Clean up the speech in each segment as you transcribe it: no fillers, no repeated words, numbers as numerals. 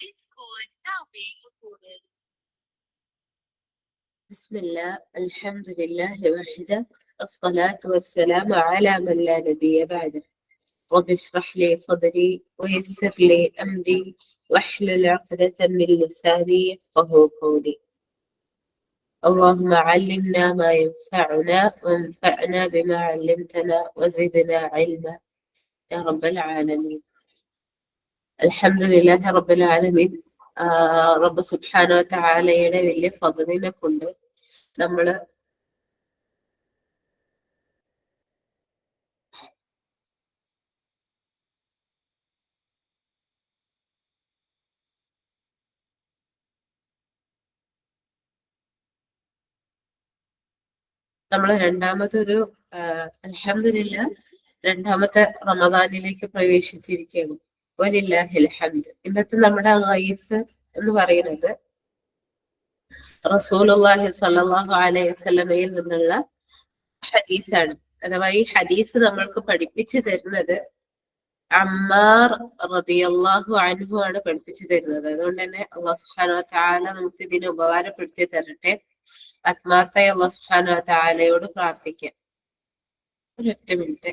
This call is now being recorded. بسم الله الحمد لله وحده الصلاة والسلام على من لا نبي بعده. رب اشرح لي صدري ويسر لي أمري واحلل عقدة من لساني يفقهوا قولي. اللهم علمنا ما ينفعنا وانفعنا بما علمتنا وزدنا علما يا رب العالمين. الحمد لله رب العالمين. റബ്ബ് സുബ്ഹാനഹു വ തആലയുടെ വലിയ ഫضലിനെ കൊണ്ട് നമ്മൾ രണ്ടാമതൊരു അൽഹംദുലില്ലാഹ് രണ്ടാമത്തെ റമദാനിലേക്ക് പ്രവേശിച്ചിരിക്കുകയാണ്. വലില്ലാഹിൽ ഹംദ്. ഇന്നത്തെ നമ്മുടെ ഗൈസ് എന്ന് പറയുന്നത് റസൂലുള്ളാഹി സ്വല്ലല്ലാഹു അലൈഹി വസല്ലമയിൽ നിന്നുള്ള ഹദീസാണ്. അഥവാ ഈ ഹദീസ് നമ്മൾക്ക് പഠിപ്പിച്ചു തരുന്നത് അമ്മാർ റളിയല്ലാഹു അൻഹു ആണ് പഠിപ്പിച്ചു തരുന്നത്. അതുകൊണ്ട് തന്നെ അല്ലാഹു സുബ്ഹാനഹു വ തആല നമുക്ക് ഇതിനെ ഉപകാരപ്പെടുത്തി തരട്ടെ. ആത്മാർത്ഥമായി അല്ലാഹു സുബ്ഹാനഹു വ തആലയോട് പ്രാർത്ഥിക്കാം. ഒരൊറ്റ മിനിറ്റ്.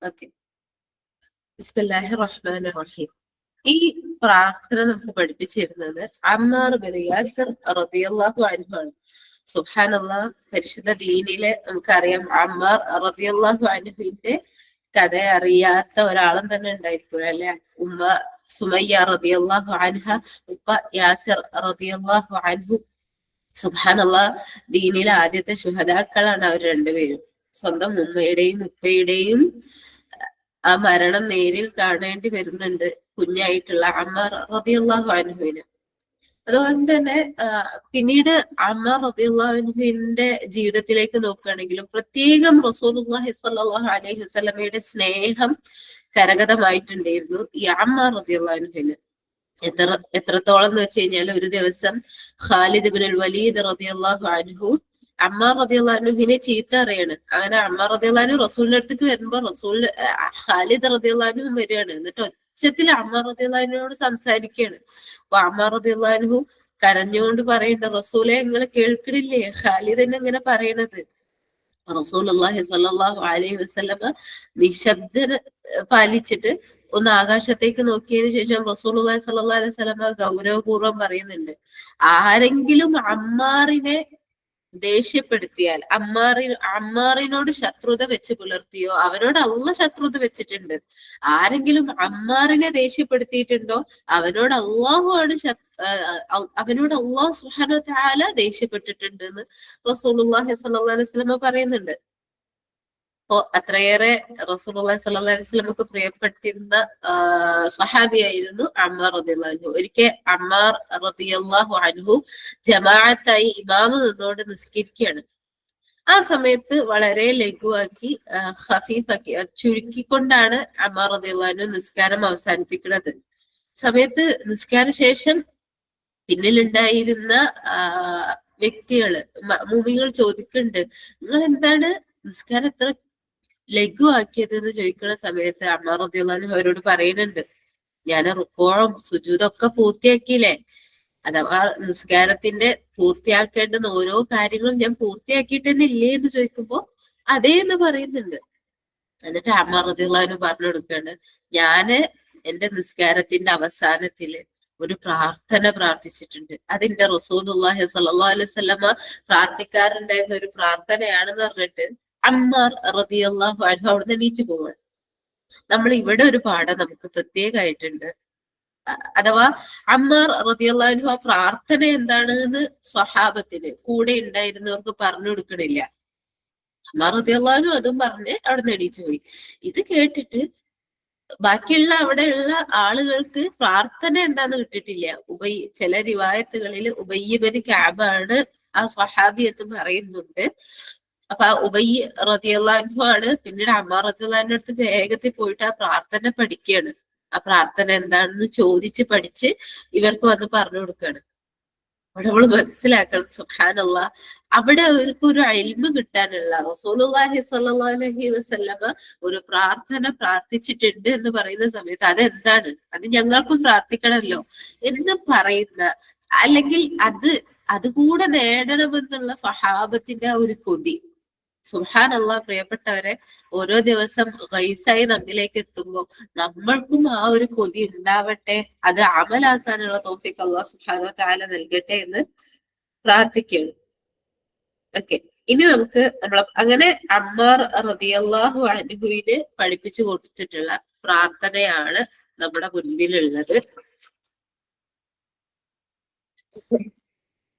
ഓക്കെ. ബിസ്മില്ലാഹിർ റഹ്മാനിർ റഹീം. ഈ പ്രാർത്ഥന നമുക്ക് പഠിപ്പിച്ചിരുന്നത് അമ്മാർ ബിൻ യാസിർ റളിയല്ലാഹു അൻഹു ആണ്. സുബ്ഹാനല്ലാഹ്, പരിശുദ്ധ ദീനിലെ നമുക്കറിയാം അമ്മാർ റളിയല്ലാഹു അൻഹുവിന്റെ കഥ അറിയാത്ത ഒരാളും തന്നെ ഉണ്ടായിരിക്കും അല്ലെ. ഉമ്മ സുമയ്യ റളിയല്ലാഹു അൻഹ, ഉപ്പ യാസിർ റളിയല്ലാഹു അൻഹു. സുബ്ഹാനല്ലാഹ്, ദീനിലെ ആദ്യത്തെ ശുഹദാക്കളാണ് അവർ രണ്ടുപേരും. സ്വന്തം ഉമ്മയുടെയും ഉപ്പയുടെയും ആ മരണം നേരിൽ കാണേണ്ടി വരുന്നുണ്ട് കുഞ്ഞായിട്ടുള്ള അമ്മാർ റളിയല്ലാഹു അൻഹുവിന്. അതുകൊണ്ട് തന്നെ പിന്നീട് അമ്മാർ റളിയല്ലാഹു അൻഹുവിന്റെ ജീവിതത്തിലേക്ക് നോക്കുകയാണെങ്കിലും പ്രത്യേകം റസൂലുള്ളാഹി സ്വല്ലല്ലാഹു അലൈഹി വസല്ലമയുടെ സ്നേഹം കരഗതമായിട്ടുണ്ടായിരുന്നു ഈ അമ്മാർ റളിയല്ലാഹു അൻഹുവിന്. എത്രത്തോളം എന്ന് വെച്ച് കഴിഞ്ഞാൽ ഒരു ദിവസം ഖാലിദ് ഇബ്നുൽ വലീദ് റളിയല്ലാഹു അൻഹു അമ്മാർ റളിയല്ലാഹു അൻഹുവിനെ ചീത്ത അറിയാണ്. അങ്ങനെ അമ്മാർ റളിയല്ലാഹു അൻഹു റസൂലിന്റെ അടുത്തേക്ക് വരുമ്പോ ഖാലിദ് റളിയല്ലാഹു അൻഹു വരികയാണ്. എന്നിട്ട് ഒച്ചത്തിൽ അമ്മാർ റളിയല്ലാഹു അൻഹുവിനോട് സംസാരിക്കുകയാണ്. അപ്പൊ അമ്മാർ റളിയല്ലാഹു അൻഹു കരഞ്ഞുകൊണ്ട് പറയുന്നുണ്ട്, റസൂലെ നിങ്ങൾ കേൾക്കണില്ലേ ഖാലിദിനെ ഇങ്ങനെ പറയണത്. റസൂലുള്ളാഹി സ്വല്ലല്ലാഹു അലൈഹി വസല്ലമ നിശബ്ദത പാലിച്ചിട്ട് ഒന്ന് ആകാശത്തേക്ക് നോക്കിയതിനു ശേഷം റസൂലുള്ളാഹി സ്വല്ലല്ലാഹു അലൈഹി വസല്ലമ ഗൗരവപൂർവ്വം പറയുന്നുണ്ട്, ആരെങ്കിലും അമ്മാറിനെ ദേഷ്യപ്പെടുത്തിയാൽ, അമ്മാറിനോട് ശത്രുത വെച്ച് പുലർത്തിയോ, അവനോട് അള്ളാഹ് ശത്രുത വെച്ചിട്ടുണ്ട്. ആരെങ്കിലും അമ്മാറിനെ ദേഷ്യപ്പെടുത്തിയിട്ടുണ്ടോ അവനോട് അള്ളാഹു സുബ്ഹാനഹു വ തആല ദേഷ്യപ്പെട്ടിട്ടുണ്ട് എന്ന് റസൂലുള്ളാഹി സ്വല്ലല്ലാഹു അലൈഹി വസല്ലമ പറയുന്നുണ്ട്. അപ്പോ അത്രയേറെ റസൂലുള്ളാഹി സ്വല്ലല്ലാഹു അലൈഹി വസല്ലമക്ക് പ്രിയപ്പെട്ടിരുന്ന സ്വഹാബിയായിരുന്നു അമ്മാർ റളിയല്ലാഹു അൻഹു. ഒരിക്കൽ അമ്മാർ റളിയല്ലാഹു അൻഹു ജമാഅത്തായി ഇമാമ് നിന്നുകൊണ്ട് നിസ്കരിക്കുകയാണ്. ആ സമയത്ത് വളരെ ലഘുവാക്കി ഖഫീഫാക്കി ചുരുക്കിക്കൊണ്ടാണ് അമ്മാർ റളിയല്ലാഹു അൻഹു നിസ്കാരം അവസാനിപ്പിക്കുന്നത്. സമയത്ത് നിസ്കാര ശേഷം പിന്നിലുണ്ടായിരുന്ന വ്യക്തികള് മുഅ്മിനീങ്ങൾ ചോദിക്കുന്നുണ്ട്, നിങ്ങൾ എന്താണ് നിസ്കാരം എത്ര ലഘുവാക്കിയത് എന്ന് ചോദിക്കുന്ന സമയത്ത് അമ്മാർ റളിയല്ലാഹു അൻഹു അവരോട് പറയുന്നുണ്ട്, ഞാൻ റുക്കോഴും സുജൂദും ഒക്കെ പൂർത്തിയാക്കിയില്ലേ, അഥവാ നിസ്കാരത്തിന്റെ പൂർത്തിയാക്കേണ്ടുന്ന ഓരോ കാര്യങ്ങളും ഞാൻ പൂർത്തിയാക്കിയിട്ട് തന്നെ ഇല്ലേ എന്ന് ചോദിക്കുമ്പോ അതേ എന്ന് പറയുന്നുണ്ട്. എന്നിട്ട് അമ്മാർ റളിയല്ലാഹു അൻഹു പറഞ്ഞു കൊടുക്കുകയാണ്, ഞാന് എന്റെ നിസ്കാരത്തിന്റെ അവസാനത്തില് ഒരു പ്രാർത്ഥന പ്രാർത്ഥിച്ചിട്ടുണ്ട്. അതിന്റെ റസൂലുള്ളാഹി സ്വല്ലല്ലാഹു അലൈഹി വസല്ലമ പ്രാർത്ഥിക്കാറുണ്ടായിരുന്ന ഒരു പ്രാർത്ഥനയാണെന്ന് പറഞ്ഞിട്ട് അമ്മാർ റളിയല്ലാഹു അൻഹു അവിടുന്ന് എണീച്ചു പോവാണ്. നമ്മൾ ഇവിടെ ഒരു പാഠം നമുക്ക് പ്രത്യേകമായിട്ടുണ്ട്. അഥവാ അമ്മാർ റളിയല്ലാഹു അൻഹു ആ പ്രാർത്ഥന എന്താണെന്ന് സ്വഹാബത്തിന് കൂടെ ഉണ്ടായിരുന്നവർക്ക് പറഞ്ഞു കൊടുക്കണില്ല. അമ്മാർ റളിയല്ലാഹു അൻഹു അതും പറഞ്ഞ് അവിടുന്ന് എണീച്ചു പോയി. ഇത് കേട്ടിട്ട് ബാക്കിയുള്ള അവിടെയുള്ള ആളുകൾക്ക് പ്രാർത്ഥന എന്താന്ന് കിട്ടിയിട്ടില്ല. ചില റിവായത്തുകളിൽ ഉബയ്യബിന് കഅബാണ് ആ സ്വഹാബി എന്ന് പറയുന്നുണ്ട്. അപ്പൊ ആ ഉബയ്യ് റളിയല്ലാഹു അൻഹു ആണ് പിന്നീട് അമ്മാർ റളിയല്ലാഹു അൻഹു അടുത്ത് വേഗത്തിൽ പോയിട്ട് ആ പ്രാർത്ഥന പഠിക്കുകയാണ്. ആ പ്രാർത്ഥന എന്താണെന്ന് ചോദിച്ച് പഠിച്ച് ഇവർക്ക് വന്ന് പറഞ്ഞു കൊടുക്കുകയാണ്. അവിടെ നമ്മൾ മനസ്സിലാക്കണം സുബ്ഹാനല്ലാഹ്, അവിടെ അവർക്ക് ഒരു ഇൽമ് കിട്ടാനുള്ള റസൂലുള്ളാഹി സ്വല്ലല്ലാഹു അലൈഹി വസല്ലമ ഒരു പ്രാർത്ഥന പ്രാർത്ഥിച്ചിട്ടുണ്ട് എന്ന് പറയുന്ന സമയത്ത് അതെന്താണ്, അത് ഞങ്ങൾക്കും പ്രാർത്ഥിക്കണമല്ലോ എന്ന് പറയുന്ന, അല്ലെങ്കിൽ അതുകൂടെ നേടണമെന്നുള്ള സ്വഹാബത്തിന്റെ ആ ഒരു കൊതി. സുബ്ഹാനല്ലാഹ്, പ്രിയപ്പെട്ടവരെ, ഓരോ ദിവസം ഗൈസായി നമ്മിലേക്ക് എത്തുമ്പോൾ നമ്മൾക്കും ആ ഒരു കൊതി ഉണ്ടാവട്ടെ, അത് അമലാക്കാനുള്ള തൗഫീഖ് അല്ലാഹു സുബ്ഹാനഹു വ തആല നൽകട്ടെ എന്ന് പ്രാർത്ഥിക്കുകയാണ്. ഓക്കെ, ഇനി നമുക്ക് അങ്ങനെ അമ്മാർ റളിയല്ലാഹു അൻഹുവിന് പഠിപ്പിച്ചു കൊടുത്തിട്ടുള്ള പ്രാർത്ഥനയാണ് നമ്മുടെ മുൻപിലുള്ളത്.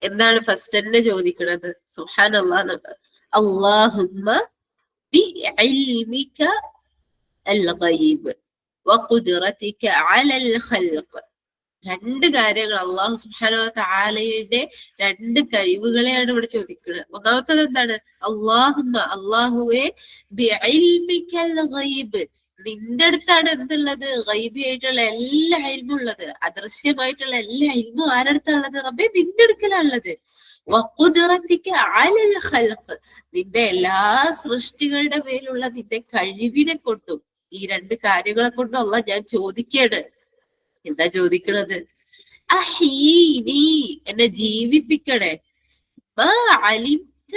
എന്താണ് ഫസ്റ്റ് തന്നെ ചോദിക്കുന്നത്? സുബ്ഹാനല്ലാഹ്, അല്ലാഹുമ്മ ബിഇൽമിക അൽ-ഗൈബ് വഖുദ്റതിക അലൽ ഖൽഖ്. രണ്ട് കാര്യങ്ങൾ, അല്ലാഹു സുബ്ഹാനഹു വ തആലയുടെ രണ്ട് കഴിവുകളെയാണ് ഇവിടെ ചോദിക്കുന്നത്. ഒന്നാമത്തത് എന്താണ്? അല്ലാഹുമ്മ, അല്ലാഹുവേ, ബിഇൽമികൽ ഗൈബ്, നിന്റെ അടുത്താണ് എന്തുള്ളത്? ഗൈബിയായിട്ടുള്ള എല്ലാ ഇൽമും ഉള്ളത്, അദൃശ്യമായിട്ടുള്ള എല്ലാ ഇൽമും ആരടുത്താണുള്ളത്? റബ്ബേ, നിന്റെ അടുക്കലാണുള്ളത്. വഖുദ്റതിക അലൽ ഖൽഖ്, നിന്റെ എല്ലാ സൃഷ്ടികളുടെ മേലുള്ള നിന്റെ കഴിവിനെ കൊണ്ടും, ഈ രണ്ട് കാര്യങ്ങളെ കൊണ്ടും അല്ലാഹ് ഞാൻ ചോദിക്കാണ്. എന്താ ചോദിക്കണത്? അഹീനി, എന്നെ ജീവിപ്പിക്കണേ. മാ അലിംത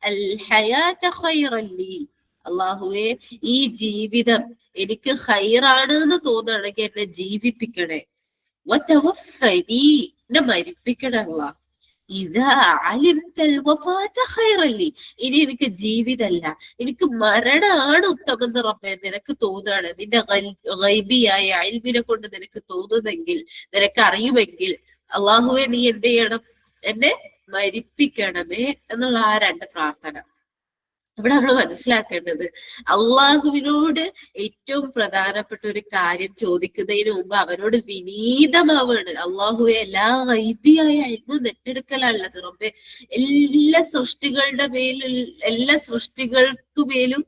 അൽ ഹയാത ഖൈറൻ ലീ, അല്ലാഹുവേ, ഈ ജീവിതം എനിക്ക് ഖൈറാണ് എന്ന് തോന്നുകയാണെങ്കിൽ എന്നെ ജീവിപ്പിക്കണേ. വതവഫനി, എന്നെ മരിപ്പിക്കണേ അല്ലാഹ്. ഇദാ അലിംതൽ വഫാത ഖൈറൻ ലീ, ഇനി എനിക്ക് ജീവിതമല്ല, എനിക്ക് മരണമാണ് ഉത്തമം എന്ന് റബ്ബേ നിനക്ക് തോന്നുകയാണ്, നിന്റെ ഗൈബിയായ ഇൽമിനെ കൊണ്ട് നിനക്ക് തോന്നുന്നെങ്കിൽ, നിനക്ക് അറിയുമെങ്കിൽ, അള്ളാഹുവെ, നീ എന്ത് ചെയ്യണം? എന്നെ മരിപ്പിക്കണമേ എന്നുള്ള ആ രണ്ട് പ്രാർത്ഥന. ഇവിടെ നമ്മൾ മനസ്സിലാക്കേണ്ടത്, അള്ളാഹുവിനോട് ഏറ്റവും പ്രധാനപ്പെട്ട ഒരു കാര്യം ചോദിക്കുന്നതിന് മുമ്പ് അവനോട് വിനീതമാവാണ്. അള്ളാഹുവെ, എല്ലാ ഗൈബിയായ ഇൽമും നെറ്റെടുക്കലാണുള്ളത്. റബ്ബേ, എല്ലാ സൃഷ്ടികളുടെ മേലും, എല്ലാ സൃഷ്ടികൾക്കു മേലും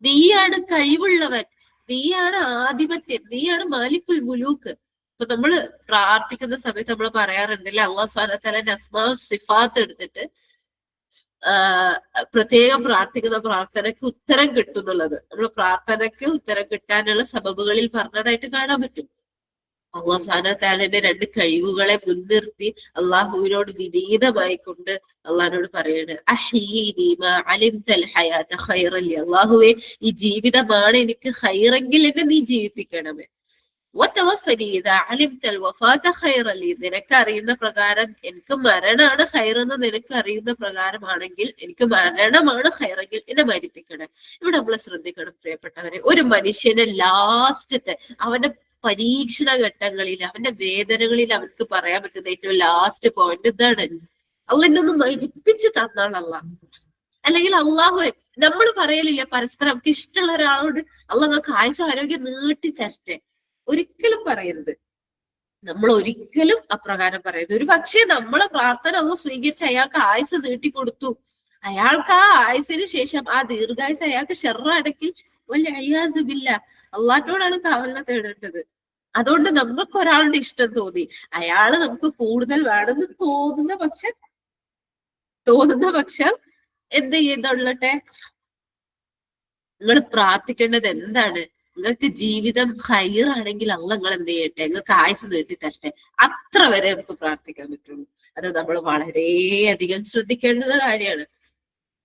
നീയാണ് കഴിവുള്ളവൻ, നീയാണ് ആധിപത്യം, നീയാണ് മാലിക്കുൽ മുലൂക്ക്. ഇപ്പൊ നമ്മള് പ്രാർത്ഥിക്കുന്ന സമയത്ത് നമ്മൾ പറയാറുണ്ടല്ലേ, അള്ളാഹു സുബ്ഹാനഹു വ തആലയുടെ അസ്മാ സിഫാത്ത് എടുത്തിട്ട് പ്രത്യേകം പ്രാർത്ഥിക്കുന്ന പ്രാർത്ഥനയ്ക്ക് ഉത്തരം കിട്ടുന്നുള്ളത് നമ്മൾ പ്രാർത്ഥനയ്ക്ക് ഉത്തരം കിട്ടാനുള്ള സബബുകളിൽ പറഞ്ഞതായിട്ട് കാണാൻ പറ്റും. അല്ലാഹു സുബ്ഹാനഹു വ തആലയുടെ രണ്ട് കഴിവുകളെ മുൻനിർത്തി അള്ളാഹുവിനോട് വിനീതമായി കൊണ്ട് അള്ളാഹിനോട് പറയാണ്, അഹീനി മാ അലിംതൽ ഹയാത ഖൈറൻ ലി, അള്ളാഹുവേ, ഈ ജീവിതമാണ് എനിക്ക് ഖൈറെങ്കിൽ എന്നെ നീ ജീവിപ്പിക്കണമേ. വതവഫനി ഇദാ അലിംതൽ വഫാത ഖൈറൻ ലീ, നിനക്ക് അറിയുന്ന പ്രകാരം എനിക്ക് മരണമാണ് ഖൈറെന്ന് നിനക്ക് അറിയുന്ന പ്രകാരമാണെങ്കിൽ, എനിക്ക് മരണമാണ് ഖൈറെങ്കിൽ എന്നെ മരിപ്പിക്കണം. ഇവിടെ നമ്മൾ ശ്രദ്ധിക്കണം പ്രിയപ്പെട്ടവരെ, ഒരു മനുഷ്യന് ലാസ്റ്റത്തെ അവന്റെ പരീക്ഷണ ഘട്ടങ്ങളിൽ, അവന്റെ വേദനകളിൽ അവർക്ക് പറയാൻ പറ്റുന്ന ഏറ്റവും ലാസ്റ്റ് പോയിന്റ് എന്താണ്? അള്ളാഹ് എന്നെ ഒന്ന് മരിപ്പിച്ച് തന്നാളല്ല. അല്ലെങ്കിൽ അള്ളാഹു, നമ്മൾ പറയലില്ല പരസ്പരം നമുക്ക് ഇഷ്ടമുള്ള ഒരാളോട് അള്ളാഹ് നിങ്ങൾക്ക് ആയുസ്സും ആരോഗ്യം നീട്ടി തരട്ടെ, ഒരിക്കലും പറയരുത്. നമ്മൾ ഒരിക്കലും അപ്രകാരം പറയരുത്. ഒരു പക്ഷേ നമ്മളെ പ്രാർത്ഥന ഒന്ന് സ്വീകരിച്ച് അയാൾക്ക് ആയുസ് നീട്ടിക്കൊടുത്തു, അയാൾക്ക് ആ ആയുസിന് ശേഷം ആ ദീർഘായുസ് അയാൾക്ക് ഷർറാണെങ്കിൽ വലിയ അയ്യാസുബില്ല, അള്ളാഹിനോടാണ് കാവലിനെ തേടേണ്ടത്. അതുകൊണ്ട് നമുക്ക് ഒരാളുടെ ഇഷ്ടം തോന്നി, അയാള് നമുക്ക് കൂടുതൽ വേണമെന്ന് തോന്നുന്ന പക്ഷം എന്ത് ചെയ്തുള്ളട്ടെ, നിങ്ങൾ പ്രാർത്ഥിക്കേണ്ടത് എന്താണ്? നിങ്ങൾക്ക് ജീവിതം ഖൈറാണെങ്കിൽ അള്ളാഹ് നിങ്ങൾ എന്ത് ചെയ്യട്ടെ, നിങ്ങൾക്ക് ആയുസ് നീട്ടി തരട്ടെ. അത്ര വരെ നമുക്ക് പ്രാർത്ഥിക്കാൻ പറ്റുള്ളൂ. അത് നമ്മൾ വളരെയധികം ശ്രദ്ധിക്കേണ്ടുന്ന കാര്യമാണ്.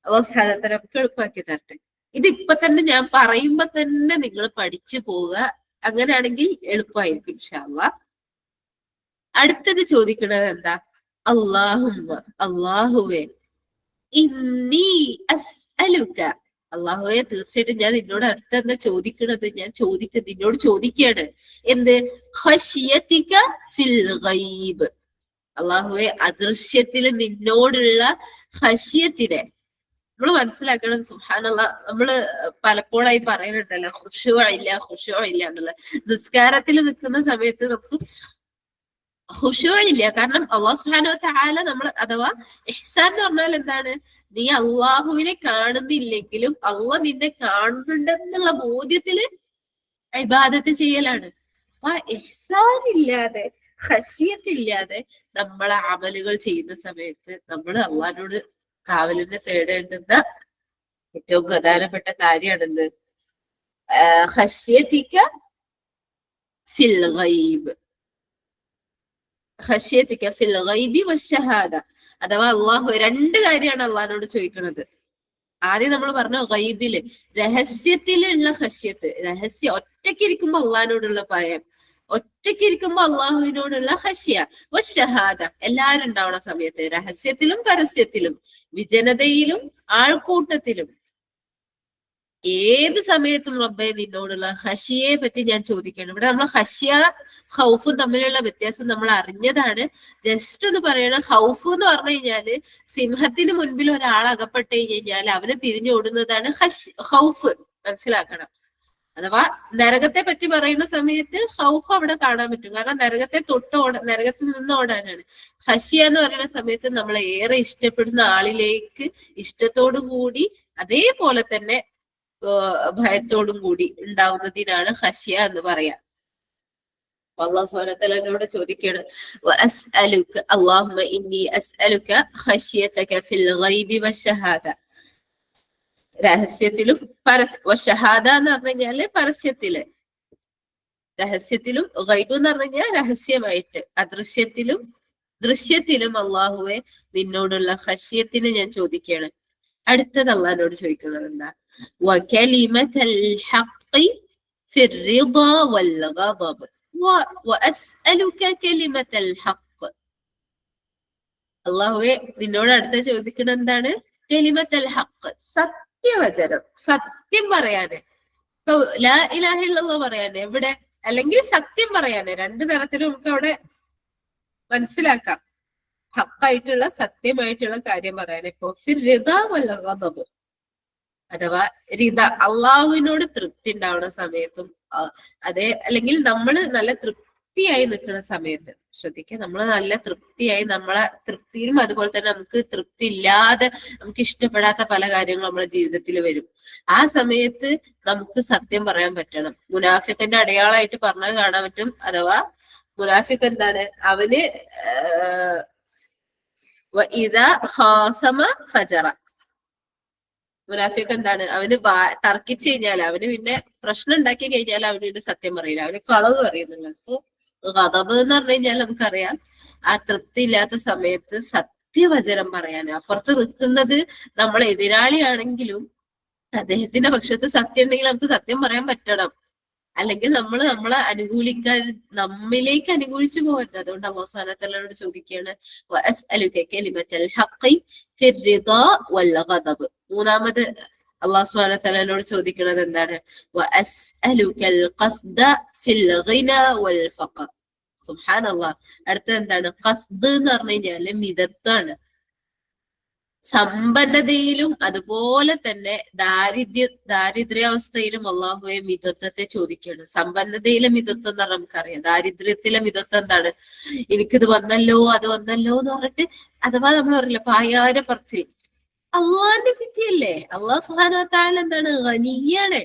അവസാനത്തെ നമുക്ക് എളുപ്പമാക്കി തരട്ടെ. ഇതിപ്പൊ തന്നെ ഞാൻ പറയുമ്പോ തന്നെ നിങ്ങൾ പഠിച്ചു പോവുക. അങ്ങനെയാണെങ്കിൽ എളുപ്പമായിരിക്കും ഇൻഷാ അല്ലാഹ്. അടുത്തത് ചോദിക്കുന്നത് എന്താ? അല്ലാഹുമ്മ, അല്ലാഹുവേ, ഇന്നി അസ്അലുക, അള്ളാഹുവെ, തീർച്ചയായിട്ടും ഞാൻ നിന്നോട് അടുത്തെന്താ ചോദിക്കണത്? നിന്നോട് ചോദിക്കുകയാണ് എന്ത്? ഖശിയതിക ഫിൽ ഗൈബ്, അള്ളാഹുവെ, അദൃശ്യത്തിൽ നിന്നോടുള്ള ഖശിയത്തിനെ, നമ്മൾ മനസ്സിലാക്കണം. സുബ്ഹാനല്ലാഹ്, നമ്മള് പലപ്പോഴായി പറയുന്നുണ്ടല്ലോ ഖുശൂ ഇല്ല എന്നുള്ളത്. നിസ്കാരത്തിൽ നിൽക്കുന്ന സമയത്ത് നമുക്ക് ഖുശൂ ഇല്ല. കാരണം അള്ളാഹു സുബ്ഹാനഹു വ തആല നമ്മൾ, അഥവാ ഇഹ്സാൻ എന്ന് പറഞ്ഞാൽ എന്താണ്? നീ അള്ളാഹുവിനെ കാണുന്നില്ലെങ്കിലും അള്ളാഹ് നിന്നെ കാണുന്നുണ്ടെന്നുള്ള ബോധ്യത്തില് ഇബാദത്ത് ചെയ്യലാണ്. അപ്പൊ ഇഹ്സാൻ ഇല്ലാതെ, ഖശിയത്തില്ലാതെ നമ്മളെ അമലുകൾ ചെയ്യുന്ന സമയത്ത് നമ്മൾ അള്ളാഹിനോട് കാവലിനെ തേടേണ്ടുന്ന ഏറ്റവും പ്രധാനപ്പെട്ട കാര്യമാണെന്ത്? ഖശിയതിക ഫിൽ ഗൈബ്, ഖശിയതിക ഫിൽ ഗൈബി വശഹാദ. അഥവാ അള്ളാഹു രണ്ട് കാര്യമാണ് അള്ളാഹിനോട് ചോദിക്കുന്നത്. ആദ്യം നമ്മൾ പറഞ്ഞു ഗൈബില്, രഹസ്യത്തിലുള്ള ഖശ്യത്ത്, രഹസ്യം ഒറ്റയ്ക്കിരിക്കുമ്പോ അള്ളാഹിനോടുള്ള ഭയം, ഒറ്റയ്ക്കിരിക്കുമ്പോ അള്ളാഹുവിനോടുള്ള ഖശ്യ. വശഹാദ, എല്ലാവരും ഉണ്ടാവുന്ന സമയത്ത്, രഹസ്യത്തിലും പരസ്യത്തിലും, വിജനതയിലും ആൾക്കൂട്ടത്തിലും, ഏത് സമയത്തും റബ്ബെ നിന്നോടുള്ള ഖശിയെ പറ്റി ഞാൻ ചോദിക്കണം. ഇവിടെ നമ്മൾ ഖശ്യ ഖൗഫും തമ്മിലുള്ള വ്യത്യാസം നമ്മൾ അറിഞ്ഞതാണ്. ജസ്റ്റ് ഒന്ന് പറയണം. ഖൗഫ് എന്ന് പറഞ്ഞു കഴിഞ്ഞാല് സിംഹത്തിന് മുൻപിൽ ഒരാൾ അകപ്പെട്ട് കഴിഞ്ഞാൽ അവന് തിരിഞ്ഞോടുന്നതാണ് ഖൗഫ്. മനസ്സിലാക്കണം. അഥവാ നരകത്തെ പറ്റി പറയുന്ന സമയത്ത് ഖൗഫ് അവിടെ കാണാൻ പറ്റും. കാരണം നരകത്തെ നരകത്തിൽ നിന്ന് ഓടാനാണ്. ഖശ്യ എന്ന് പറയുന്ന സമയത്ത് നമ്മളെ ഏറെ ഇഷ്ടപ്പെടുന്ന ആളിലേക്ക് ഇഷ്ടത്തോടു കൂടി, അതേപോലെ തന്നെ ഭയത്തോടും കൂടി ഉണ്ടാവുന്നതിനാണ് ഖശ്യ എന്ന് പറയാം. അല്ലാഹു സുബ്ഹാനഹു വ തആലയോട് ചോദിക്കുകയാണ്, വഅസ്അലുക അല്ലാഹുമ്മ ഇന്നി അസ്അലുക ഖശ്യതക ഫിൽ ഗൈബി വശഹാദ. രഹസ്യത്തിലും വശഹാദ എന്ന് പറഞ്ഞു കഴിഞ്ഞാല് പരസ്യത്തില്, രഹസ്യത്തിലും, ഗൈബ് എന്ന് പറഞ്ഞു കഴിഞ്ഞാൽ രഹസ്യമായിട്ട്, അദൃശ്യത്തിലും ദൃശ്യത്തിലും അള്ളാഹുവെ നിന്നോടുള്ള ഖശ്യത്തിന് ഞാൻ ചോദിക്കുകയാണ്. അടുത്തത് അള്ളാഹിനോട് ചോദിക്കുന്നത് എന്താ? വകലിമതൽ ഹഖ് ഫിർ റിദ വൽ ഗദബ് വഅസ്അലുക കലിമതൽ ഹഖ്. അള്ളാഹുവെ നിന്നോട് അടുത്ത ചോദിക്കുന്നത് എന്താണ്? കലിമത്തൽ ഹഖ്, സത്യവചനം, സത്യം പറയാന്, ലാ ഇലാഹ ഇല്ലല്ലാഹ് പറയാന്, എവിടെ അല്ലെങ്കിൽ സത്യം പറയാന്. രണ്ടു തരത്തിലും നമുക്ക് അവിടെ മനസ്സിലാക്കാം. ഹക്കായിട്ടുള്ള സത്യമായിട്ടുള്ള കാര്യം പറയാൻ. ഇപ്പൊ ഫിർ റിദ വൽ ഗദബ്, അഥവാ റിദ, അള്ളാഹുവിനോട് തൃപ്തി ഉണ്ടാവുന്ന സമയത്തും, അതെ, അല്ലെങ്കിൽ നമ്മൾ നല്ല തൃപ്തിയായി നിൽക്കുന്ന സമയത്ത്, ശ്രദ്ധിക്കുക, നമ്മൾ നല്ല തൃപ്തിയായി, നമ്മളെ തൃപ്തിയിലും അതുപോലെ തന്നെ നമുക്ക് തൃപ്തി ഇല്ലാതെ, നമുക്ക് ഇഷ്ടപ്പെടാത്ത പല കാര്യങ്ങളും നമ്മുടെ ജീവിതത്തിൽ വരും. ആ സമയത്ത് നമുക്ക് സത്യം പറയാൻ പറ്റണം. മുനാഫിഖിന്റെ അടയാളമായിട്ട് പറഞ്ഞത് കാണാൻ പറ്റും. അഥവാ മുനാഫിഖ് എന്താണ്? അവന് ഇദാ ഖാസമ ഫജറ. മുനാഫിഖ് എന്താണ്? അവന് തർക്കിച്ചു കഴിഞ്ഞാൽ, അവന് പിന്നെ പ്രശ്നം ഉണ്ടാക്കി കഴിഞ്ഞാൽ അവന് സത്യം പറയില്ല, അവന് കളവ് പറയുന്നുള്ളത്. അപ്പൊ ഗദബ് എന്ന് പറഞ്ഞു കഴിഞ്ഞാൽ നമുക്കറിയാം, ആ തൃപ്തി ഇല്ലാത്ത സമയത്ത് സത്യവചനം പറയാൻ. അപ്പുറത്ത് നിൽക്കുന്നത് നമ്മളെ എതിരാളിയാണെങ്കിലും അദ്ദേഹത്തിന്റെ പക്ഷത്ത് സത്യം ഉണ്ടെങ്കിൽ നമുക്ക് സത്യം പറയാൻ പറ്റണം. അല്ലെങ്കിൽ നമ്മളെ അനുകൂലിക്കാൻ, നമ്മിലേക്ക് അനുകൂലിച്ചു പോകരുത്. അതുകൊണ്ട് അല്ലാഹു സുബ്ഹാനഹു വ തആലയോട് ചോദിക്കുകയാണ്, വഅസ്അലുക കലിമത്തൽ ഹഖ് ഫിർ റിദ വൽ ഗദബ്. മൂന്നാമത് അല്ലാഹു സുബ്ഹാനഹു വ തആലയോട് ചോദിക്കുന്നത് എന്താണ്? വഅസ്അലുകൽ ഖസ്ദ ഫിൽ ഗിന വൽ ഫഖർ. സുബ്ഹാനല്ലാഹ്. അടുത്തത് എന്താണ്? ഖസ്ദ് എന്ന് പറഞ്ഞു കഴിഞ്ഞാല് മിതത്വമാണ്. സമ്പന്നതയിലും അതുപോലെ തന്നെ ദാരിദ്ര്യാവസ്ഥയിലും അള്ളാഹുവെ മിതത്വത്തെ ചോദിക്കുകയാണ്. സമ്പന്നതയിലെ മിതത്വം എന്ന് പറഞ്ഞാൽ നമുക്കറിയാം. ദാരിദ്ര്യത്തിലെ മിതത്വം എന്താണ്? എനിക്കിത് വന്നല്ലോ അത് വന്നല്ലോ എന്ന് പറഞ്ഞിട്ട്, അഥവാ നമ്മൾ പറയില്ല പായാര പറച്ചിൽ, അള്ളാഹിന്റെ വിധിയല്ലേ. അള്ളാഹു സുബ്ഹാനഹു വ തആല എന്താണ്? ഗനിയാണ്.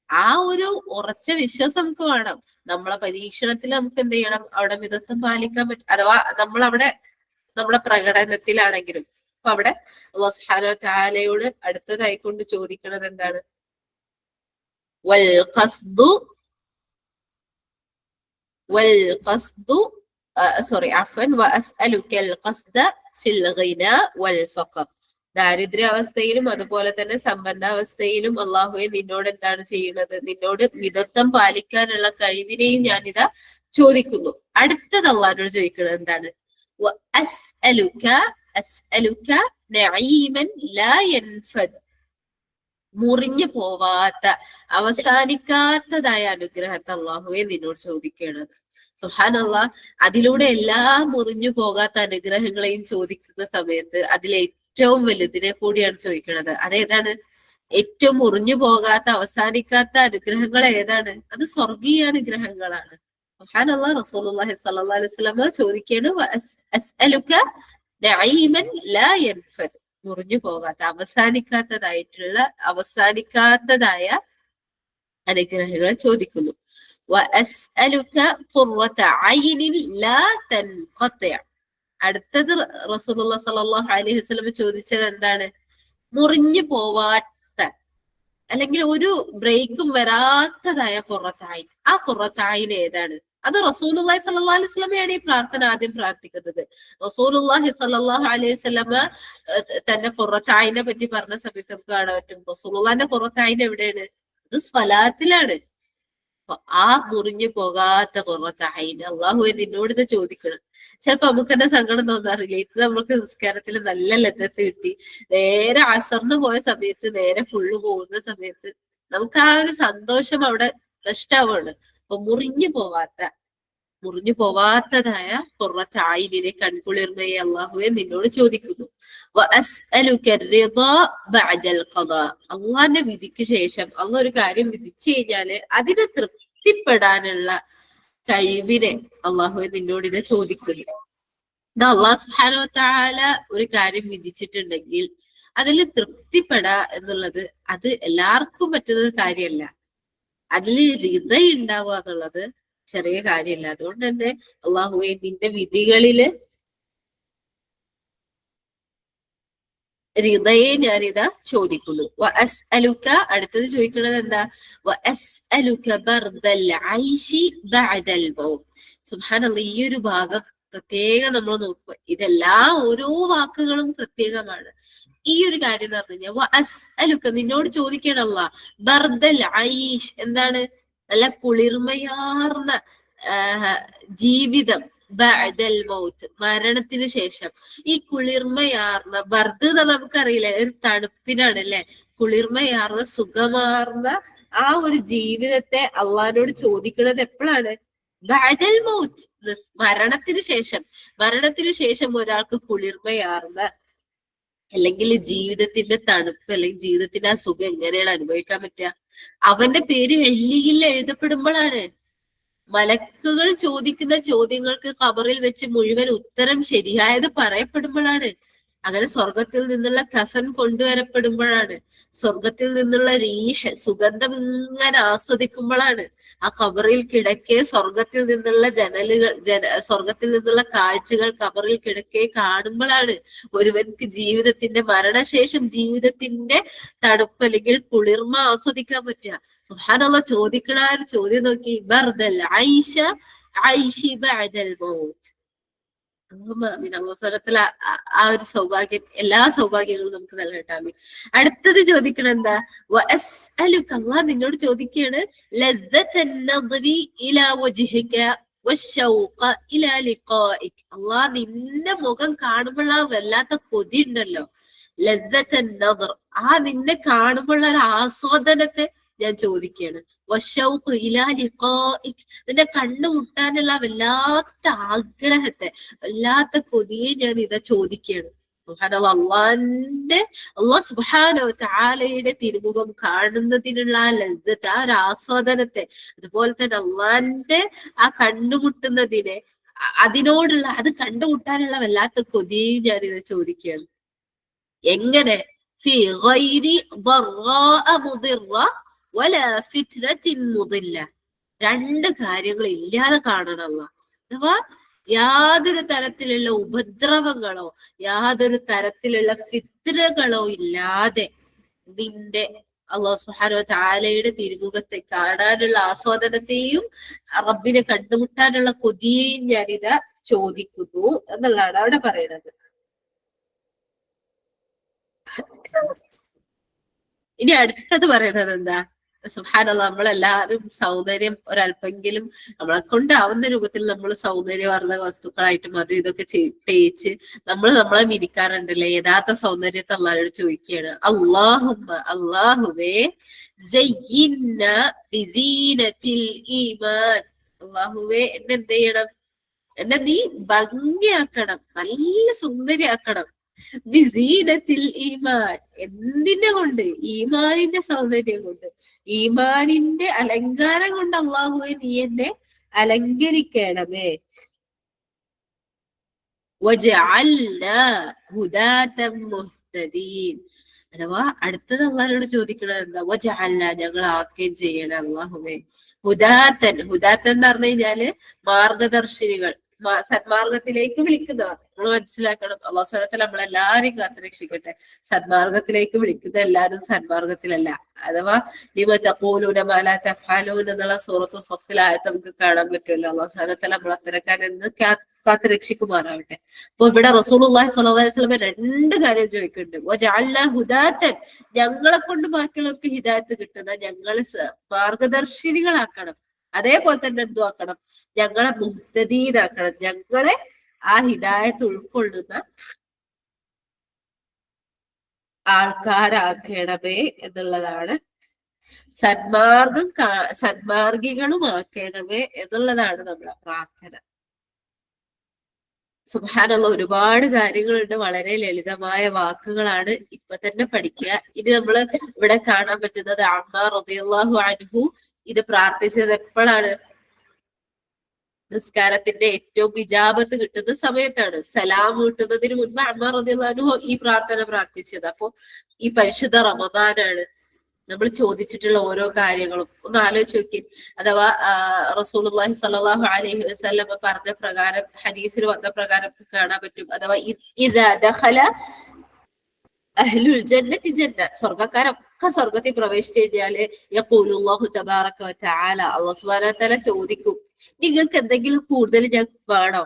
ആ ഒരു ഉറച്ച വിശ്വാസം നമുക്ക് വേണം. നമ്മളെ പരീക്ഷണത്തിൽ നമുക്ക് എന്ത് ചെയ്യണം? അവിടെ മിതത്വം പാലിക്കാൻ പറ്റും. അഥവാ നമ്മളവിടെ നമ്മുടെ പ്രകടനത്തിലാണെങ്കിലും. അപ്പൊ അവിടെ അല്ലാഹു സുബ്ഹാനഹു വ തആലയോട് അടുത്തതായിക്കൊണ്ട് ചോദിക്കുന്നത് എന്താണ്? വൽ ഖസ്ദു വഅസ്അലുകൽ ഖസ്ദ ഫിൽ ഗിന വൽ ഫഖർ. ദാരിദ്ര്യാവസ്ഥയിലും അതുപോലെ തന്നെ സമ്പന്നാവസ്ഥയിലും അള്ളാഹുവെ നിന്നോട് എന്താണ് ചെയ്യുന്നത്? നിന്നോട് മിതത്വം പാലിക്കാനുള്ള കഴിവിനെയും ഞാനിതാ ചോദിക്കുന്നു. അടുത്തത് അള്ളാഹിനോട് ചോദിക്കുന്നത് എന്താണ്? അസ്അലുക നഈമൻ ലാ യൻഫദ്. മുറിഞ്ഞു പോവാത്ത, അവസാനിക്കാത്തതായ അനുഗ്രഹത്തെ അള്ളാഹുവെ നിന്നോട് ചോദിക്കുന്നത്. സുബ്ഹാനല്ലാഹ്. അതിലൂടെ എല്ലാ മുറിഞ്ഞു പോകാത്ത അനുഗ്രഹങ്ങളെയും ചോദിക്കുന്ന സമയത്ത് അതിലെ ഏറ്റവും വലുതിനെ കൂടിയാണ് ചോദിക്കുന്നത്. അതേതാണ്? ഏറ്റവും മുറിഞ്ഞു പോകാത്ത അവസാനിക്കാത്ത അനുഗ്രഹങ്ങൾ ഏതാണ്? അത് സ്വർഗീയ അനുഗ്രഹങ്ങളാണ്. സുബ്ഹാനല്ലാഹ്, റസൂലുള്ളാഹി സ്വല്ലല്ലാഹു അലൈഹി വസല്ലം ചോദിക്കുകയാണ്, അസ്അലുക നഈമൻ ലാ യൻഫദ്, മുറിഞ്ഞു പോകാത്ത അവസാനിക്കാത്തതായ അനുഗ്രഹങ്ങളെ ചോദിക്കുന്നു. വഅസ്അലുക ഖുർറത ഐനിൻ ലാ തൻഖതി. അടുത്തത് റസൂലുള്ളാഹി സ്വല്ലല്ലാഹു അലൈഹി വസല്ലം ചോദിച്ചത് എന്താണ്? മുറിഞ്ഞു പോവാത്ത, അല്ലെങ്കിൽ ഒരു ബ്രേക്കും വരാത്തതായ ഖുർറത ഐൻ. ആ ഖുർറത ഐൻ ഏതാണ്? അത് റസൂലുള്ളാഹി സ്വല്ലല്ലാഹു അലൈഹി വസല്ലമയാണ് ഈ പ്രാർത്ഥന ആദ്യം പ്രാർത്ഥിക്കുന്നത്. റസൂലുള്ളാഹി സ്വല്ലല്ലാഹു അലൈഹി വസല്ലമ തന്റെ ഖുർറത ഐനെ പറ്റി പറഞ്ഞ സമയത്ത് നമുക്ക് കാണാൻ പറ്റും, റസൂലുള്ളാഹിന്റെ ഖുർറത ഐൻ എവിടെയാണ്? അത് സ്വലാത്തിലാണ്. ആ മുറിഞ്ഞു പോകാത്ത ഖുർറത ഐൻ അല്ലാഹുവേ നിന്നോട് ഇത് ചോദിക്കണം. ചിലപ്പോ നമുക്ക് തന്നെ സങ്കടം തോന്നാറില്ല, ഇത് നമുക്ക് നിസ്കാരത്തിൽ നല്ല ലദ്ദത്ത് കിട്ടി, നേരെ അസറിന് പോയ സമയത്ത് നേരെ ഫുള്ള് പോകുന്ന സമയത്ത് നമുക്ക് ആ ഒരു സന്തോഷം അവിടെ നഷ്ടാവാണ്. അപ്പൊ മുറിഞ്ഞു പോവാത്തതായ ഖുർറത ഐനിനെ, കൺകുളിർമയെ അല്ലാഹുവേ നിന്നോട് ചോദിക്കുന്നു. അള്ളാന്റെ വിധിക്ക് ശേഷം അള്ളാഹ് ഒരു കാര്യം വിധിച്ചു കഴിഞ്ഞാല് അതിനെ തൃപ്തിപ്പെടാനുള്ള കഴിവിനെ അള്ളാഹുവെ നിന്നോട് ഇത് ചോദിക്കുന്നു. അള്ളാഹു സുബ്ഹാനഹു വ തആല ഒരു കാര്യം വിധിച്ചിട്ടുണ്ടെങ്കിൽ അതിൽ തൃപ്തിപ്പെടാ എന്നുള്ളത് അത് എല്ലാവർക്കും പറ്റുന്ന കാര്യമല്ല. അതിൽ റിദ ഉണ്ടാവുക എന്നുള്ളത് ചെറിയ കാര്യമല്ല. അതുകൊണ്ട് തന്നെ അള്ളാഹുവെ നിന്റെ വിധികളില് റിദയെ ഞാനിതാ ചോദിക്കുന്നു. വഅസ്അലുക, അടുത്തത് ചോദിക്കുന്നത് എന്താ? വഅസ്അലുക ബർദൽ ഐശി ബഅദൽ മൗത്ത്. സുബ്ഹാനല്ലാഹ്, ഈ ഒരു ഭാഗം പ്രത്യേകം നമ്മൾ നോക്കുക. ഇതെല്ലാം ഓരോ വാക്കുകളും പ്രത്യേകമാണ്. ഈ ഒരു കാര്യം എന്ന് പറഞ്ഞു കഴിഞ്ഞാൽ വഅസ്അലുക, നിന്നോട് ചോദിക്കണം അല്ലാഹ്, ബർദൽ ഐഷ് എന്താണ്? നല്ല കുളിർമയാർന്ന ജീവിതം, ബഅദൽ മൗത്ത് മരണത്തിന് ശേഷം. ഈ കുളിർമയാർന്ന, ബർദ് എന്ന് നമുക്കറിയില്ല, ഒരു തണുപ്പിനാണ് അല്ലെ. കുളിർമയാർന്ന സുഖമാർന്ന ആ ഒരു ജീവിതത്തെ അള്ളാഹിനോട് ചോദിക്കുന്നത് എപ്പോഴാണ്? ബഅദൽ മൗത്ത്, മരണത്തിന് ശേഷം ഒരാൾക്ക് കുളിർമയാർന്ന, അല്ലെങ്കിൽ ജീവിതത്തിന്റെ തണുപ്പ്, അല്ലെങ്കിൽ ജീവിതത്തിന്റെ ആ സുഖം എങ്ങനെയാണ് അനുഭവിക്കാൻ പറ്റുക? അവന്റെ പേര് എല്ലിയിൽ എഴുതപ്പെടുമ്പോഴാണ്. മലക്കുകൾ ചോദിക്കുന്ന ചോദ്യങ്ങൾക്ക് ഖബറിൽ വെച്ച് മുഴുവൻ ഉത്തരം ശരിയായത് പറയപ്പെടുമ്പോഴാണ്. അങ്ങനെ സ്വർഗത്തിൽ നിന്നുള്ള കഫൻ കൊണ്ടുവരപ്പെടുമ്പോഴാണ്. സ്വർഗത്തിൽ നിന്നുള്ള റീഹ്, സുഗന്ധം ഇങ്ങനെ ആസ്വദിക്കുമ്പോഴാണ്. ആ ഖബറിൽ കിടക്കെ സ്വർഗത്തിൽ നിന്നുള്ള സ്വർഗത്തിൽ നിന്നുള്ള കാഴ്ചകൾ ഖബറിൽ കിടക്കെ കാണുമ്പോഴാണ് ഒരുവൻക്ക് ജീവിതത്തിന്റെ മരണശേഷം ജീവിതത്തിന്റെ തണുപ്പ് അല്ലെങ്കിൽ കുളിർമ ആസ്വദിക്കാൻ പറ്റുക. സുബ്ഹാനല്ലാഹ്, ചോദിക്കണ ആ ഒരു ചോദ്യം നോക്കി, ബർദൽ ഐഷ ഐശി ബഅദൽ മൗത്ത്. ആ ഒരു സൗഭാഗ്യം, എല്ലാ സൗഭാഗ്യങ്ങളും നമുക്ക് നൽകട്ടെ. അടുത്തത് ചോദിക്കണം എന്താ? വഅസ്അലുക, അല്ലാഹ് നിന്നോട് ചോദിക്കുകയാണ്, ലദ്ദത്തൻ നദ്രി ഇലാ വജ്ഹിക വശൗഖ ഇലാ ലിഖാഇക. അല്ലാഹ് നിന്റെ മുഖം കാണുമ്പോൾ ആ വല്ലാത്ത കൊതി ഉണ്ടല്ലോ, ലദ്ദത്തൻ നദ്ർ, ആ നിന്നെ കാണുമ്പോൾ ഒരു ആസ്വാദനത്തെ ഞാൻ ചോദിക്കുകയാണ്. വശൗഖ ഇലാ ലിഖാഇക, നിന്നെ കണ്ടുമുട്ടാനുള്ള വല്ലാത്ത ആഗ്രഹത്തെ, വല്ലാത്ത കൊതിയെ ഞാൻ ഇതാ ചോദിക്കുകയാണ്. സുബ്ഹാനല്ലാഹ്, അല്ലാഹ് സുബ്ഹാനഹു വ തആലയുടെ തിരുമുഖം കാണുന്നതിനുള്ള ആ ലദ്ദത്ത്, ആ ഒരു ആസ്വാദനത്തെ, അതുപോലെ തന്നെ അള്ളാന്റെ ആ കണ്ടുമുട്ടുന്നതിനെ, അതിനോടുള്ള, അത് കണ്ടുമുട്ടാനുള്ള വല്ലാത്ത കൊതിയെ ഞാൻ ഇത് ചോദിക്കുകയാണ്. എങ്ങനെ? ഫീ ഗൈരി ضراء مضرة ولا فتنة مضلة. രണ്ട് കാര്യങ്ങൾ ഇല്ലാതെ കാണണം. അഥവാ യാതൊരു തരത്തിലുള്ള ഉപദ്രവങ്ങളോ യാതൊരു തരത്തിലുള്ള ഫിത്നകളോ ഇല്ലാതെ നിന്റെ അല്ലാഹു സുബ്ഹാനഹു വ തആലയുടെ തിരുമുഖത്തെ കാണാനുള്ള ആസ്വാദനത്തെയും റബ്ബിനെ കണ്ടുമുട്ടാനുള്ള കൊതിയെയും ഞാനിതാ ചോദിക്കുന്നു എന്നുള്ളതാണ് അവിടെ പറയുന്നത്. ഇനി അടുത്തത് പറയണത് എന്താ? സുബ്ഹാനല്ലാഹ്, നമ്മളെല്ലാവരും സൗന്ദര്യം ഒരല്പെങ്കിലും നമ്മളെ കൊണ്ടാവുന്ന രൂപത്തിൽ നമ്മൾ സൗന്ദര്യവർദ്ധക വസ്തുക്കളായിട്ടും അതും ഇതൊക്കെ തേച്ച് നമ്മളെ മിനിക്കാറുണ്ടല്ലേ. യഥാർത്ഥ സൗന്ദര്യത്തെ അല്ലാഹുവോട് ചോദിക്കുകയാണ്, അല്ലാഹുവേ സയ്യിന്ന ബിസീനത്തിൽ ഈമാൻ. അല്ലാഹുവേ എന്നെ എന്ത് ചെയ്യണം? എന്നെ നീ ഭംഗിയാക്കണം, നല്ല സുന്ദരിയാക്കണം. ബിസീനത്തിൽ ഈമാൻ. എന്തിനെ കൊണ്ട്? ഈമാനിന്റെ സൗന്ദര്യം കൊണ്ട്, ഈമാനിന്റെ അലങ്കാരം കൊണ്ട് അള്ളാഹുവെ നീ എന്നെ അലങ്കരിക്കണമേ. വജഅൽനാ ഹുദാതൻ മുഹ്തദീൻ. അഥവാ അടുത്തത് അള്ളാഹിനോട് ചോദിക്കണത് എന്താ? വജഅൽനാ, ഞങ്ങൾ ആക്കുകയും ചെയ്യണം അള്ളാഹുവേ. ഹുദാത്തൻ, ഹുദാത്തൻ എന്ന് പറഞ്ഞു കഴിഞ്ഞാല് മാർഗദർശിനികൾ, സന്മാർഗത്തിലേക്ക് വിളിക്കുന്നവർ. നമ്മൾ മനസ്സിലാക്കണം, അള്ളാഹു സുബ്ഹാനഹു വ തആല നമ്മളെല്ലാരെയും കാത്തുരക്ഷിക്കട്ടെ. സന്മാർഗത്തിലേക്ക് വിളിക്കുന്ന എല്ലാവരും സന്മാർഗത്തിലല്ല. അഥവാ ലിമ തഖൂലൂന മാ ലാ തഫ്അലൂൻ എന്നുള്ള സൂറത്ത് സഫിൽ ആയത്ത് നമുക്ക് കാണാൻ പറ്റുമല്ലോ. അള്ളാഹു സുബ്ഹാനഹു വ തആല നമ്മൾ അത്തരക്കാരെന്ന് കാത്തുരക്ഷിക്കുമാറാവട്ടെ. അപ്പൊ ഇവിടെ റസൂലുള്ളാഹി സ്വല്ലല്ലാഹു അലൈഹി വസല്ലം രണ്ട് കാര്യം ചോദിക്കുന്നുണ്ട്. വജഅൽനാ ഹുദാതൻ, ഞങ്ങളെ കൊണ്ട് ബാക്കിയുള്ളവർക്ക് ഹിദായത്ത് കിട്ടുന്ന ഞങ്ങളെ മാർഗദർശിനികളാക്കണം. അതേപോലെ തന്നെ എന്തു ആക്കണം? ഞങ്ങളെ മുഹ്തദീനാക്കണം, ഞങ്ങളെ ആ ഹിദായത്ത് ഉൾക്കൊള്ളുന്ന ആൾക്കാരാക്കണമേ എന്നുള്ളതാണ്. സന്മാർഗികളുമാക്കണമേ എന്നുള്ളതാണ് നമ്മളെ പ്രാർത്ഥന. സുബ്ഹാനല്ലാഹ്, ഒരുപാട് കാര്യങ്ങളുണ്ട്. വളരെ ലളിതമായ വാക്കുകളാണ്. ഇപ്പൊ തന്നെ പഠിക്കുക. ഇനി നമ്മള് ഇവിടെ കാണാൻ പറ്റുന്നത് അമ്മാർ റളിയല്ലാഹു അൻഹു ഇത് പ്രാർത്ഥിച്ചത് എപ്പോഴാണ്? നിസ്കാരത്തിന്റെ ഏറ്റവും ഇജാബത്ത് കിട്ടുന്ന സമയത്താണ്. സലാം കിട്ടുന്നതിന് മുൻപ് അമ്മാർ റളിയല്ലാഹു അൻഹു ഈ പ്രാർത്ഥന പ്രാർത്ഥിച്ചത്. അപ്പൊ ഈ പരിശുദ്ധ റമദാനാണ്. നമ്മൾ ചോദിച്ചിട്ടുള്ള ഓരോ കാര്യങ്ങളും ഒന്ന് ആലോചിച്ച് നോക്കി. അഥവാ റസൂലുള്ളാഹി സ്വല്ലല്ലാഹു അലൈഹി വസല്ലം പറഞ്ഞ പ്രകാരം, ഹദീസിൽ വന്ന പ്രകാരം കാണാൻ പറ്റും. അഥവാ ഇദാ ദഖല അഹ്ലുൽ ജന്നത്തി ജന്ന, സ്വർഗ്ഗക്കാരൊക്കെ സ്വർഗത്തിൽ പ്രവേശിച്ചു കഴിഞ്ഞാല് യഖൂലുല്ലാഹു തബാറക വ തആല, അല്ലാഹു സുബ്ഹാനഹു വ തആല ചോദിക്കും, നിങ്ങൾക്ക് എന്തെങ്കിലും കൂടുതൽ ഞാൻ വേണോ?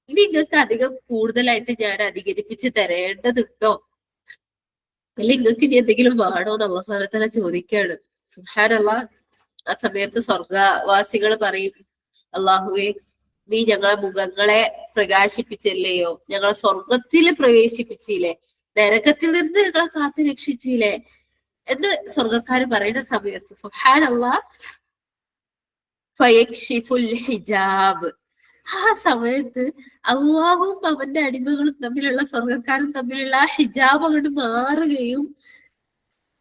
നിങ്ങൾക്ക് അധികം കൂടുതലായിട്ട് ഞാൻ അധികരിപ്പിച്ച് തരേണ്ടതുണ്ടോ? അല്ലെങ്കിൽ നിങ്ങൾക്ക് ഇനി എന്തെങ്കിലും വേണോ എന്ന് അല്ലാഹു സുബ്ഹാനഹു വ തആല ചോദിക്കാണ്. സുബ്ഹാനല്ലാഹ്, ആ സമയത്ത് സ്വർഗവാസികൾ പറയും, അല്ലാഹുവേ, നീ ഞങ്ങളെ മുഖങ്ങളെ പ്രകാശിപ്പിച്ചല്ലയോ, ഞങ്ങളെ സ്വർഗത്തിൽ പ്രവേശിപ്പിച്ചില്ലേ, നരകത്തിൽ നിന്ന് ഞങ്ങളെ കാത്തു രക്ഷിച്ചില്ലേ എന്ന് സ്വർഗക്കാര് പറയുന്ന സമയത്ത് സുബ്ഹാനല്ലാഹ്, ഫയക്ഷിഫുൽ ഹിജാബ്, ആ സമയത്ത് അള്ളാഹുവും അവന്റെ അടിമകളും തമ്മിലുള്ള, സ്വർഗക്കാരും തമ്മിലുള്ള ആ ഹിജാബ് അങ്ങോട്ട് മാറുകയും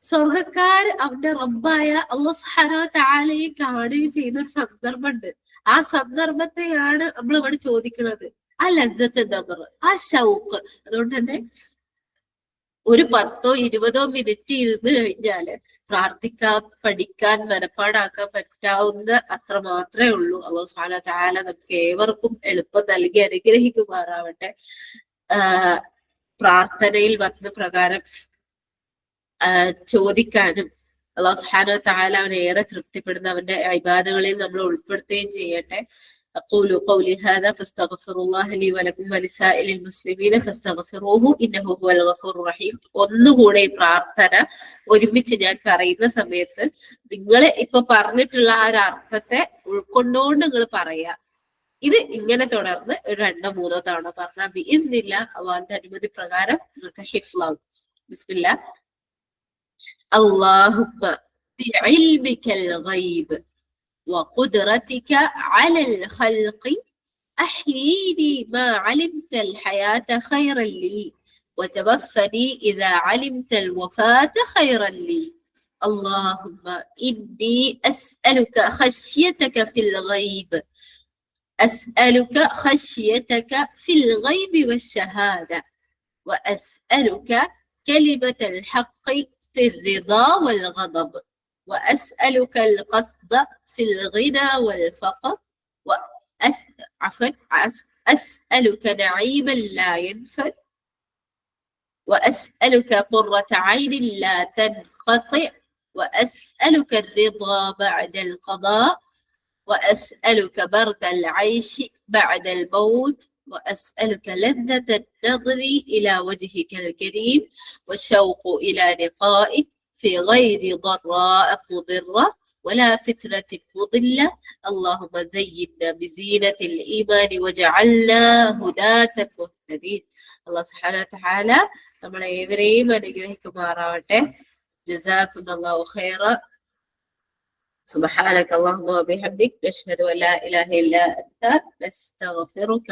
സ്വർഗക്കാർ അവന്റെ റബ്ബായ അല്ലാഹു സുബ്ഹാനഹു വ തആലയെ കാണുകയും ചെയ്യുന്ന ഒരു സന്ദർഭമുണ്ട്. ആ സന്ദർഭത്തെയാണ് നമ്മൾ ഇവിടെ ചോദിക്കുന്നത്. ആ ലദ്ദത്ത് നബർ, ആ ഷൗക്ക്. അതുകൊണ്ട് തന്നെ ഒരു 10-20 മിനിറ്റ് ഇരുന്ന് കഴിഞ്ഞാല് പ്രാർത്ഥിക്കാൻ, പഠിക്കാൻ, മനപ്പാടാക്കാൻ പറ്റാവുന്ന അത്ര മാത്രമേ ഉള്ളൂ. അല്ലാഹു സുബ്ഹാനഹു വ തആല നമുക്ക് ഏവർക്കും എളുപ്പം നൽകി അനുഗ്രഹിക്കുമാറാവട്ടെ. പ്രാർത്ഥനയിൽ വന്ന പ്രകാരം ചോദിക്കാനും അല്ലാഹു സുബ്ഹാനഹു വ തആല അവനെ ഏറെ തൃപ്തിപ്പെടുന്ന അവന്റെ ഇബാദത്തുകളിൽ നമ്മൾ ഉൾപ്പെടുത്തുകയും ചെയ്യട്ടെ. أقول قولي هذا فاستغفر الله لي ولكم ولسائر المسلمين فاستغفروه إنه هو الغفور الرحيم. ഒന്നുകൂടെ ഈ പ്രാർത്ഥന ഒരുമിച്ച് ഞാൻ പറയുന്ന സമയത്ത് നിങ്ങൾ ഇപ്പൊ പറഞ്ഞിട്ടുള്ള ആ ഒരു അർത്ഥത്തെ ഉൾക്കൊണ്ടുകൊണ്ട് നിങ്ങൾ പറയാ. ഇത് ഇങ്ങനെ തുടർന്ന് ഒരു 2-3 തവണ പറഞ്ഞാൽ ബിഇദ്നില്ലാഹ് അള്ളാഹുവിന്റെ അനുമതി പ്രകാരം നിങ്ങൾക്ക് ഹിഫ്ലാവും. ബിസ്മില്ലാഹ്. اللهم بعلمك الغيب وقدرتك على الخلق أحييني ما علمت الحياة خيرا لي وتوفني إذا علمت الوفاة خيرا لي. اللهم إني أسألك خشيتك في الغيب، أسألك خشيتك في الغيب والشهادة، وأسألك كلمة الحق في الرضا والغضب، وأسألك القصد في الغنى والفقر، أسألك نعيما لا ينفد، وأسألك قرة عين لا تنقطع، وأسألك الرضا بعد القضاء، وأسألك برد العيش بعد الموت، وأسألك لذة النظر إلى وجهك الكريم والشوق إلى لقائك في غير ضراء مضرة ولا فتنة مضلة. اللهم زينا بزينة الإيمان وجعلنا هداة مهتدين. الله سبحانه وتعالى നമ്മളെ ഏവരെയും അനുഗ്രഹിക്കുമാറാവട്ടെ. ജസാകുമുല്ലാഹു ഖൈറ. സുബ്ഹാനക അല്ലാഹുമ്മ വബിഹംദിക നശ്ഹദു അൻ ലാ ഇലാഹ ഇല്ലാ അൻത നസ്തഗ്ഫിറുക.